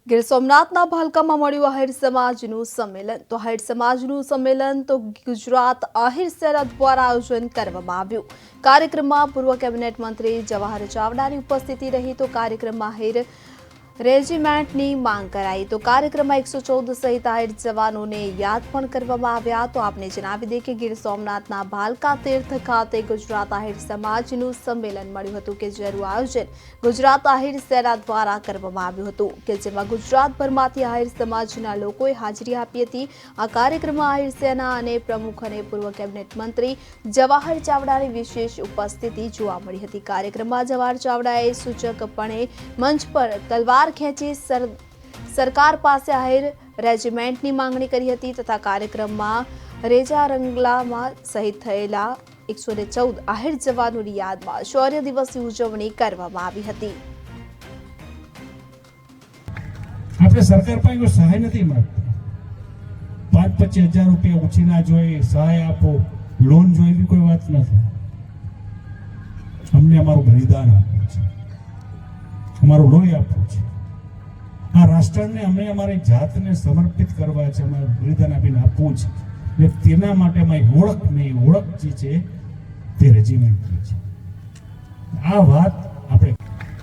ગીર સોમનાથના ભાલકામાં મળ્યું આહિર સમાજનું સંમેલન તો ગુજરાત આહિર સેના દ્વારા આયોજન કરવામાં આવ્યું। કાર્યક્રમમાં પૂર્વ કેબિનેટ મંત્રી જવાહર ચાવડાની ઉપસ્થિતિ રહી તો કાર્યક્રમમાં આહિર રેજિમેન્ટની માંગ કરાઈ તો કાર્યક્રમમાં 114 સહિત આહિર જવાનોને યાદ પણ કરવામાં આવ્યા। તો આપને જણાવી દઈએ કે ગીર સોમનાથના ભાલકા તીર્થ ખાતે ગુજરાત આહિર સમાજનું સંમેલન મળ્યું હતું કે જેનું આયોજન ગુજરાત આહિર સેના દ્વારા કરવામાં આવ્યું હતું કે જેમાં ગુજરાતભરમાંથી આહિર સમાજના લોકોએ હાજરી આપી હતી। આ કાર્યક્રમમાં આહિર સેના અને પ્રમુખ અને પૂર્વ કેબિનેટ મંત્રી જવાહર ચાવડાની વિશેષ ઉપસ્થિતિ જોવા મળી હતી। કાર્યક્રમમાં જવાહર ચાવડાએ સૂચકપણે મંચ પર તલવાર ખેંચી સરકાર પાસે આહિર રેજિમેન્ટની માંગણી કરી હતી તથા કાર્યક્રમમાં રેજા રંગલામાં શહીદ થયેલા 114 આહિર જવાનોની યાદમાં શૌર્ય દિવસની ઉજવણી કરવામાં આવી હતી। આપણે સરકાર પાસે કોઈ સહાય નથી માંગતા। 5-25 હજાર રૂપિયા ઉછીના જોઈએ, સહાય આપો, લોન જોઈએ એવી કોઈ વાત નથી। અમને અમારું બલિદાન આપવું છે, અમારું લોહી આપવું છે, આ રાષ્ટ્રને અમે અમારી જાતને સમર્પિત કરવા છે, અમારું બલિદાન આપીને આપવું છે ને તેના માટે અમારી ઓળખ જે છે તે રેજિમેન્ટ છે। આ વાત આપણે